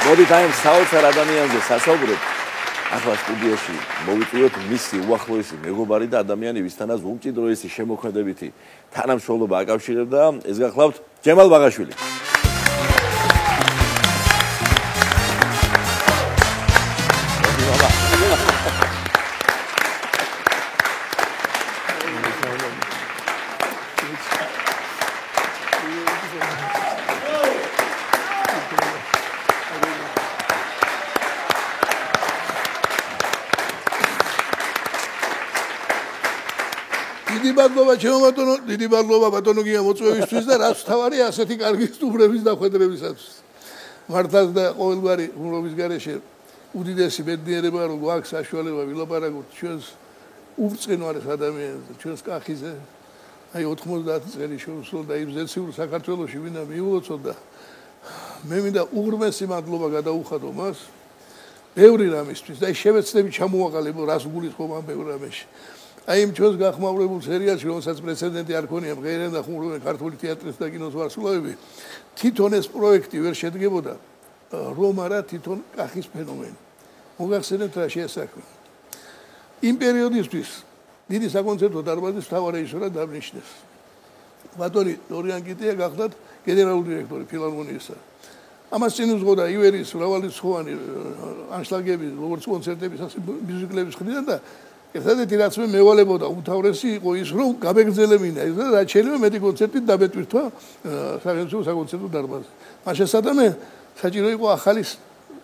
მოდით აი საოცარ ადამიანზე სასაუბროთ. ახლა სტუდიაში მოვიწვიოთ მისი უახლოესი მეგობარი და ადამიანი, ვისთანაც უმჭიდროესი შემოქმედებითი თანამშრომლობა აკავშირებდა. ეს გახლავთ ჯემალ ბაღაშვილი. დიდი მადლობა ბატონო გია მოწვევისთვის და რაც თავარი ასეთი კარგი სტუმრების დახვედრებისათვის. მართლაც და ყოველგვარი უმრობის გარეშე უდიდესი მეცნიერება რომ გვაქვს საშუალება ვილაპარაკოთ ჩვენს უბწყინვალეს ადამიანზე, ჩვენს კახიზე. აი 90 წელი შეუსრულდა და იმ ზეციურ საქართველოში ვინდა მიულოცოთ და მე მინდა უღრმესი მადლობა გადაუხადო მას ბევრი რამისთვის და შევეცდები ჩამოვაყალიბო რას გულისხმობ ამ ბევრ რამეში. აი იმ ჩვენს გახმაურებულ სერიალში, რომელსაც პრეცედენტი არ ქონია, მღერიან და ხუმრობენ ქართული თეატრის და კინოს ვარსკვლავები, თვითონ ეს პროექტი ვერ შედგებოდა, რომ არა თვითონ კახის ფენომენი. მოგახსენებთ რა შეესაქმე. იმ პერიოდისთვის დიდი საკონცერტო დარბაზის მთავარ რეჟისორად დანიშნეს. ბატონი დორიან კიტია გახდათ გენერალური დირექტორი ფილარმონიისა. ამას წინ უძღოდა ივერის მრავალრიცხოვანი ანშლაგები, როგორც კონცერტების, ასე მუსიკების ხრიდან და ერთადერთი რაც მე მევალებოდა უმთავრესი იყო ის რომ გაბეგრძელებინა ეს და რაც შეიძლება მეტი კონცერტით დაბეთვირთვა სახელმწიფო საკონცერტო დარბაზში. მას შესაძლოა საჭირო იყო ახალი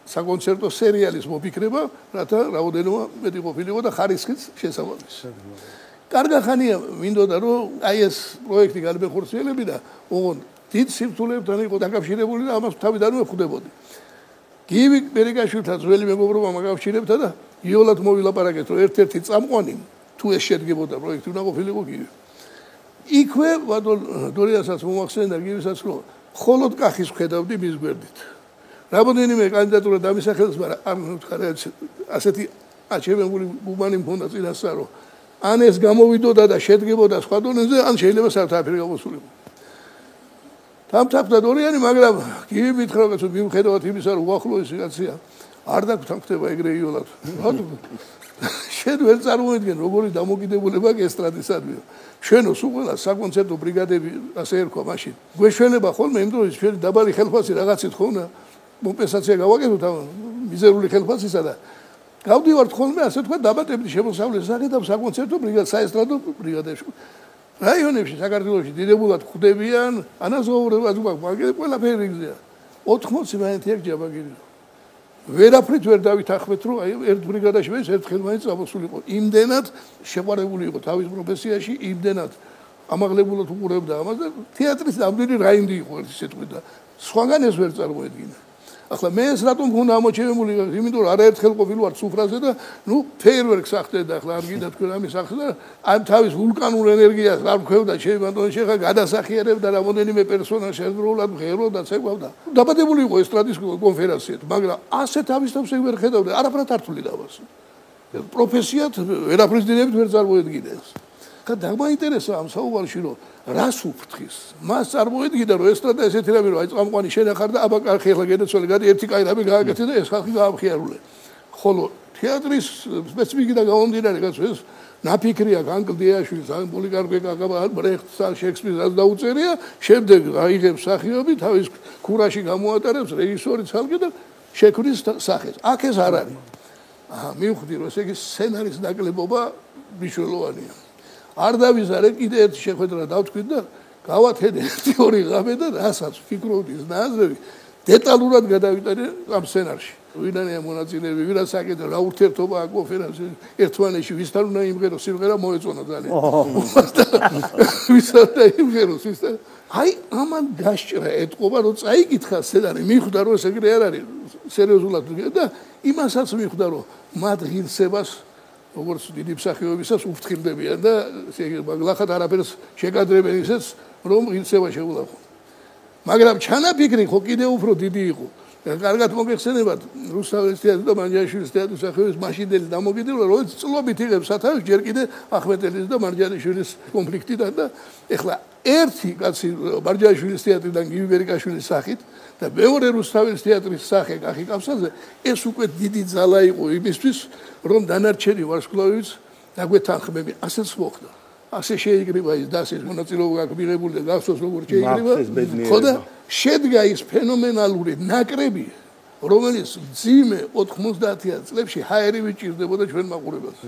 საკონცერტო სერიალის მოფიქრება, რათა რაოდენობა მეტი ყოფილიყო და ხარისხიც შესაბამისი. კარგი ხანია მინდოდა რომ აი ეს პროექტი განმეხორციელებინა და ოღონდ დიდ სირთულეებთან იყო დაკავშირებული და ამას თავიდანვე ხვდებოდი. გივი მერიკაშვილთან ძველი მეგობრობა მაკავშირებდა და იოლად მოვილაპარაკეთ რომ ერთ-ერთი წამყვანი თუ ეს შედგებოდა პროექტი უნდა ყოფილიყო გივი. იქვე ბატონ დორიანსაც მომახსენდა გივისაც რომ მხოლოდ კახის ხედავდი მის გვერდით. რამოდენიმე კანდიდატურა დამისახელეს, მაგრამ არ მივთხარა ასეთი აჩვენებული უბანი მქონდა წინასწარ რომ ან ეს გამოვიდოდა და შედგებოდა სხვა დონეზე, ან შეიძლება საერთოდ გამოსულიყო. თამთამდა დორიანი, მაგრამ გივი მითხრა რომ მიუხედავად იმისა რომ უახლოესი კაცია არ დაგთანხმდება ეგრე იოლად. შენ ვერ წარმოიდგენ როგორი დამოკიდებულება ესტრადისადმია. ჩვენო სულ ყველა საკონცერტო ბრიგადები ასე ერქვა მაშინ. გვეშვენება ხოლმე იმ დროს ჩვენი დაბალი ხელფასი რაღაცით ხონა კომპენსაცია გავაკეთოთ ამ მიზერული ხელფასისა და გავდივართ ხოლმე ასე თქვა დაბატების შემოსავლის სახით ამ საკონცერტო ბრიგადას, საესტრადო ბრიგადებში. რაიონებში საქართველოში დიდებულად ხვდებიან ანაზღაურებას გვაქვს, მაგრამ ყველაფერი გზია. 80 მაინც ეგ ჯაბაგირი. ვერაფრით ვერ დავითანხმეთ რომ აი ერთ ბრიგადაში ვეს ერთხელ მაინც წამოსულიყო. იმდენად შეყვარებული იყო თავის პროფესიაში, იმდენად ამაღლებულად უყურებდა ამას და თეატრის ამდენი რაინდი იყო ერთი სიტყვით და სხვაგან ეს ვერ წარმოედგინა. ახლა მე ეს რატომ მქონდა ამოჩენებული, იმიტომ რომ არაერთხელ ყოფილვარ სუფრაზე და ნუ ფეიერვერკს ახდენდა, ახლა არ გინდა თქვენ ამის ახლა და ამ თავის ვულკანურ ენერგიას არ მქვევდა, შეიძლება შეხა გადასახიერებდა რამოდენიმე პერსონაჟს ერთდროულად მღეროდა, ცეკვავდა. დაბადებული იყო ესტრადის კონფერენციად, მაგრამ ასე თავის თავს ვერ ხედავდა, არაფრად არ თვლიდა მას. პროფესიად ვერაფრის დინებით ვერ წარმოედგინა ეს. და დამაინტერესა ამ საუბარში რომ რას უფრთხის. მას წარმოედგინა რომ ესტრადა ესეთი რამე რომ აი წამყვანი შენახარ და აბა კახი ახლა გადაცვალე გადი ერთი კაი რამე გააკეთე და ეს ხალხი გაამხიარულე. ხოლო თეატრის სპეციფიკა გამომდინარე კაც ეს ნაფიქრია განკლდიაშვილს, ან პოლიკარპე კაკაბა, ბრეხტს, ან შექსპირს დაუწერია, შემდეგ აიღებს სახიობი, თავის ქურაში გამოატარებს რეჟისორი ცალკე და შექმნის სახეს. აქ ეს არ არის. მივხვდი რომ ესე იგი სცენარის ნაკლებობა მნიშვნელოვანია. არ დავიზარე კიდე ერთი შეხვედრა დავთქვით და გავათენე ერთი ორი ღამე და რასაც ფიქრობდი ის ნაზრები დეტალურად გადავიტანე ამ სცენარში. ვინანია მონაწილეები, ვირაც აკეთებს, რა ურთიერთობა აქვს კონფერენციაში, ერთმანეთში ვისთან უნდა იმღეროს, სიმღერა მოეწონა ძალიან. ვისთან უნდა იმღეროს, ვისთან. აი ამან გასჭრა ეთყობა რომ წაიკითხა სცენარი, მიხვდა რომ ეს ეგრე არ არის სერიოზულად და იმასაც მიხვდა რომ მათ ღირსებას როგორც დიდი მსახიობისას უფრთხილდებიან და მაგლახად არაფერს შეკადრებენ ისეც რომ ღირსება შეულახო. მაგრამ ჩანაფიქრი ხო კიდევ უფრო დიდი იყო. კარგად მოგეხსენებათ რუსთაველის თეატრის და მანჯანიშვილის თეატრის მსახიობის მაშინდელი დამოკიდებულება რომელიც წლობით იღებს სათავეს ჯერ კიდე ახმეტელის და მარჯანიშვილის კონფლიქტიდან და ეხლა ერთი კაცი ბარჯაშვილის თეატრიდან გივი ბერიკაშვილის სახით და მეორე რუსთაველის თეატრის სახე კახი კავსაზე ეს უკვე დიდი ძალა იყო იმისთვის რომ დანარჩენი ვარსკვლავებიც დაგვეთანხმები ასეც მოხდა ასე შეიგრება ის დასის მონაწილეობა აქვს მიღებული და გახსოვს როგორ შეიგრება ხო და შედგა ის ფენომენალური ნაკრები რომელიც ძიმე 90-იან წლებში ჰაერივი ჭირდებოდა ჩვენ მაყურებელს.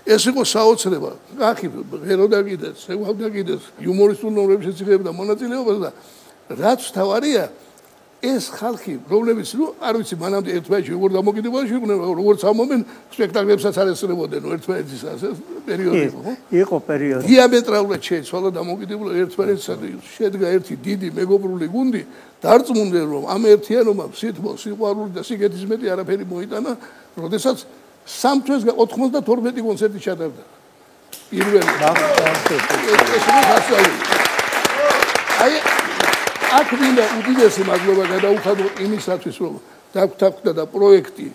ეს იყო საოცრება. კახი ღეროდა კიდეც, ეგვავდა კიდეც, იუმორისტულ ნომრებში იღებდა მონაწილეობას და რაც თავარია ეს ხალხი, რომლებიც არ ვიცი მანამდე ერთმანეთში როგორ დამოკიდებულებაში იყვნენ, როგორც ამ მომენტ სპექტაკლებსაც არ ესწრებოდნენ ერთმანეთის ასე პერიოდი იყო, ხო? იყო პერიოდი. დიამეტრალურად შეიცვალა დამოკიდებულება ერთმანეთსა და შედგა ერთი დიდი მეგობრული გუნდი დარწმუნდნენ რომ ამ ერთიანობამ სითბო, სიყვარული და სიგეთის მეტი არაფერი მოიტანა, როდესაც სამ თვეს 92 კონცერტი ჩატარდა. პირველი. აი აქ მინდა უდიდესი მადლობა გადაუხადო იმისათვის რომ დაგვთანხმდა და პროექტი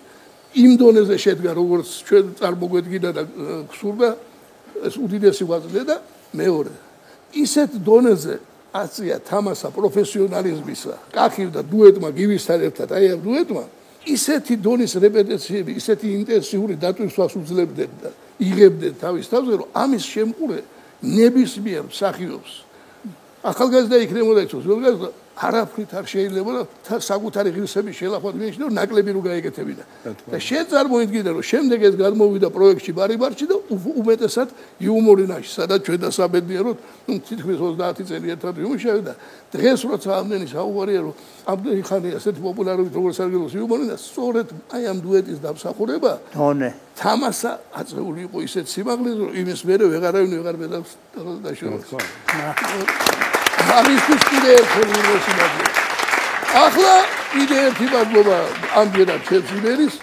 იმ დონეზე შედგა როგორც ჩვენ წარმოგვედგინა და გსურდა ეს უდიდესი ვაზრია და მეორე ისეთ დონეზე აწია თამასა პროფესიონალიზმისა კახი და დუეტმა გივისთან ერთად აი ამ დუეტმა ისეთი დონის რეპეტიციები ისეთი ინტენსიური დატვირთვას უძლებდნენ და იღებდნენ თავის თავზე რომ ამის შემყურე ნებისმიერ მსახიობს ახალგაზრდა იქნებოდა იცოს ზოგადად არაფრით არ შეიძლება და საკუთარი ღირსების შელახვად მიეჩნდა ნაკლები რო გაეკეთებინა და შენ წარმოიდგინე რომ შემდეგ ეს გადმოვიდა პროექტში ბარიბარში და უმეტესად იუმორინაში სადაც ჩვენ დასაბედნიეროთ თითქმის 30 წელი ერთად ვიმუშავე და დღეს როცა ამდენი საუბარია რომ ამდენი ხანი ასეთი პოპულარობით როგორ სარგებლობს იუმორინა სწორედ აი ამ დუეტის დამსახურება თამასა აწეული იყო ისეთ სიმაღლეზე რომ იმის მერე ვეღარავინ ვეღარ დაშოროს ამისთვის კიდე ერთი მადლობა. ახლა კიდე ერთი მადლობა ამბერად ჩელსიმერის,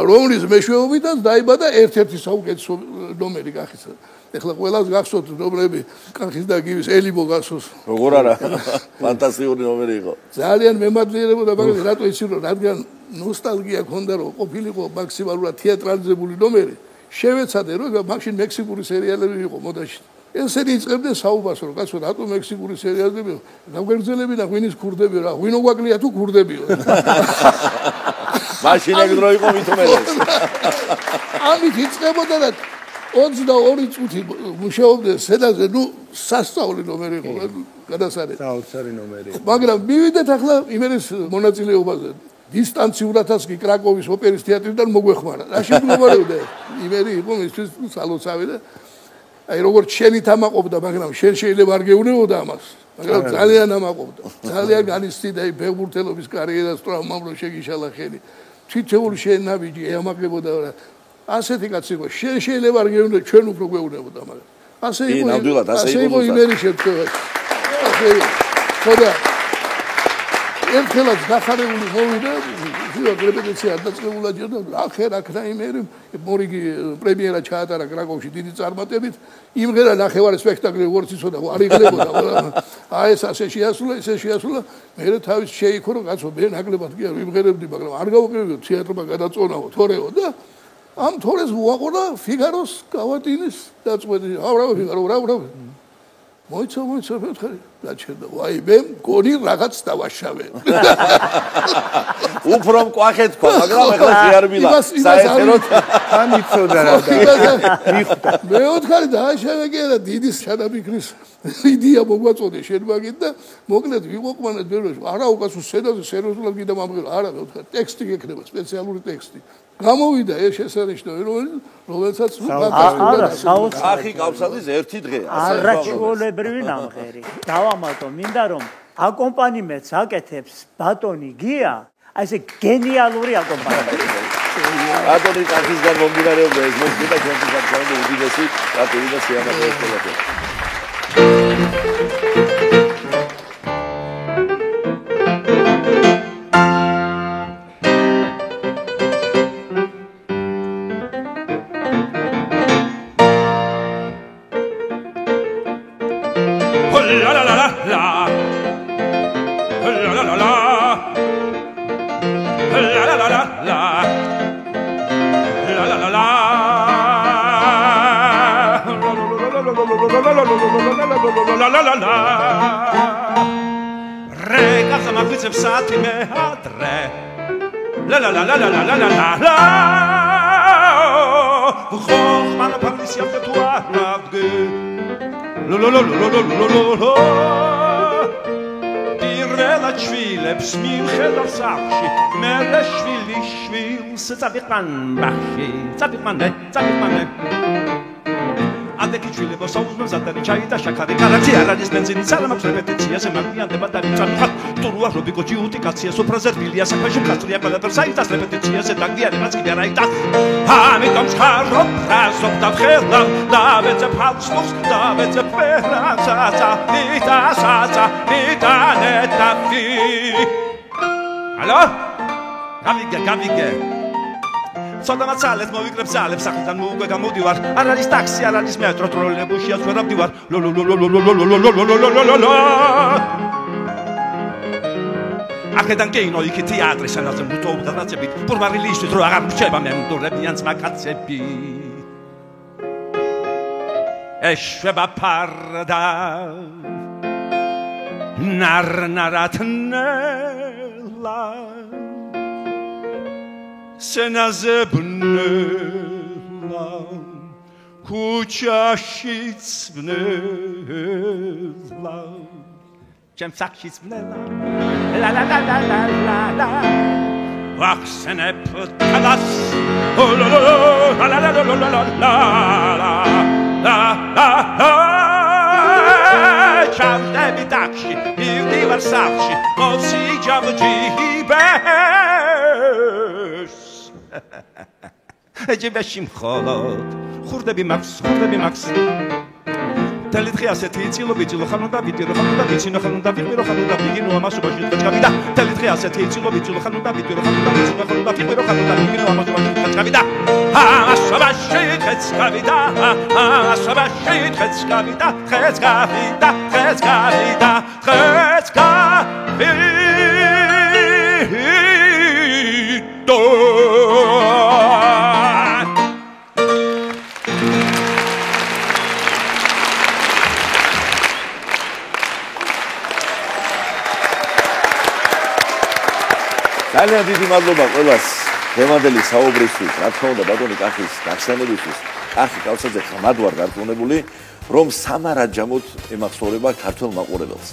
რომლის მეშვეობითაც დაიბადა ერთ-ერთი საუკეთესო ნომერი კახისა. ეხლა ყველას გახსოვთ ნომრები კახის და გივის ელიბო გახსოვს. როგორ არა? ფანტასტიკური ნომერი იყო. ძალიან მემადლიერებოდა, მაგრამ რატო იცი რომ რადგან ნოსტალგია ქონდა რომ ყოფილიყო მაქსიმალურად თეატრალიზებული ნომერი, შევეცადე რომ მაშინ მექსიკური სერიალები იყო მოდაში. ესენი იწყებდნენ საუბარს რომ კაცო რატო მექსიკური სერიალები გავგერძელები და ღვინის ქურდები რა ღვინო გვაკლია თუ ქურდებიო მაშინ ეგ დრო იყო მithumeles ამით იწყებოდა და 22 წუთი მუშაობდნენ სცენაზე ნუ სასწაული ნომერი იყო გადასარეთ საოცარი ნომერი მაგრამ მივიდეთ ახლა იმერის მონაწილეობაზე დისტანციურადაც კი კრაკოვის ოპერის თეატრიდან მოგვეხმარა რაში მდგომარეობდა იმერი იყო მისთვის სალოცავი და აი როგორც შენი თამაყობდა, მაგრამ შენ შეიძლება არ გეუნებოდა ამას. მაგრამ ძალიან ამაყობდა. ძალიან განიცდიდა აი ფეხბურთელობის კარიერას ტრავმამ რო შეგიშალა ხელი. თითოეული შენ ნაბიჯი ემაგებოდა რა. ასეთი კაცი იყო. შენ შეიძლება არ გეუნებოდა, ჩვენ უფრო გეუნებოდა, მაგრამ ასე იყო. ასე იყო იმერი შემთხვევაში. ასე იყო. ხოდა ერთხელაც დახარებული მოვიდა, ვიღაც რეპეტიცია დაწყებულა ჯერდა, ახერაქნა იმერი მორიგი პრემიერა ჩაატარა კრაკოვში დიდი წარმატებით. იმღერა ნახევარი სპექტაკლი როგორც იცოდა, არ იღლებოდა. აი ეს ასე შეასრულა, ესე შეასრულა. მე თავის შეიქო რომ კაცო მე ნაკლებად კი არ ვიმღერებდი, მაგრამ არ გავაკეთებდი თეატრმა გადაწონაო, თორეო და ამ თორეს უაყურა ფიგაროს გავატინის დაწყვეტი. რა ფიგარო, რა. მოიცა მეთქარი დაჩერდა ვაი მე გონი რაღაც დავაშავე უფრო მკვახეთ ხო მაგრამ ახლა შეარბილა საერთოდ თან იწოდა რა მიხვდა მე ვთქარი დააშავე კი და დიდი შანაბიქრის იდეა მოგვაწოდე შენ მაგით და მოკლედ ვიყვანეთ ბეროში არა უკაცო სცენაზე სერიოზულად კიდე მომღერა არა ვთქარი ტექსტი გექნება სპეციალური ტექსტი გამოვიდა ეს შესანიშნავი რომელსაც კახი კავსაძის ერთი დღე არაჩვეულებრივი ნამღერი დავამატო მინდა რომ აკომპანიმენტს აკეთებს ბატონი გია აი ესე გენიალური აკომპანიმენტი ბატონი კახისგან მომდინარეობდა ეს მოხდა ჩვენთვის საკუთარი უდიდესი პატივი და სიამოვნებაა ყველაფერი la la la მაგვიწევს საათი მე ადრე ლა ლა ლა ლა ლა ლა ლა ლა ლა ხოხ მანა პარლისი ამ თუ აღდგე ლო ლო ლო ლო ლო ლო ლო დირელა ჩვილებს მიხედავ სახში მე შვილი შვილს წავიყან ბახში წავიყანე ანდეკი ჩვილებო საუზმებს ატარი ჩაი და შაქარი კარაცი არ არის ბენზინი სალამ აქვს რეპეტიციაზე მაგვიანდება და წამხat ტურუა რობიკო ჯიუტი კაცია სუფრაზე რბილია საქმეში კაცრია ყველაფერს აიტას რეპეტიციაზე დაგდიანებას კიდე არ აიტას ამიტომ ხარო ფასობ და ხელა და ვეცე ფალსტოს და ვეცე ფერაცაცა იტასაცა იტანეტაფი ალო გამიგე სოდამაცალეთ მოვიკრებ ძალებს საქმიდან მოუგვე გამოდივარ არ არის ტაქსი არ არის მეტრო ტროლეიბუსი არ ვერავდივარ ლო ლო ლო ლო ლო ლო ლო ლო ლო ლო აქედან გეინო იქ თეატრი სანაზე მუტოვდა ნაცები პურვარილი ისეთ რო აღარ მრჩება მე მდურებიან ძმაკაცები ეშვება პარდა ნარნარათნელა სენაზებნელა ქუჩაშიც ბნელა ჩემსახშიც ბნელა ლა ლა ლა ლა ლა ლა ვახსენებ თალას ო ლო ლო ლა ლა ლა ლა ლა ლა ლა ჩავდები ტაქსში მივდივარ სახლში მოვსი ჯაბჯიბეს ეჯებაში მხოლოდ ხურდები მაქვს თელი დღე ასეთი იცილო ვიცილო ხანო და ვიტირო ხანო და ვიცინო ხანო და ვიყირო ხანო და ვიგინო ამასობაში გაჩავიდა თელი დღე ასეთი იცილო ვიცილო ხანო და ვიტირო ხანო და ვიცინო ხანო და ვიყირო ხანო და ვიგინო ამასობაში გაჩავიდა ამასობაში გაჩავიდა ამასობაში გაჩავიდა გაჩავიდა ძალიან დიდი მადლობა ყველას დღევანდელი საუბრისთვის, რა თქმა უნდა ბატონი კახის გახსენებისთვის. კახი კავსაძე ხმად ვარ გარწმუნებული, რომ სამარად ჯამოთ ემახსოვრება ქართულ მაყურებელს.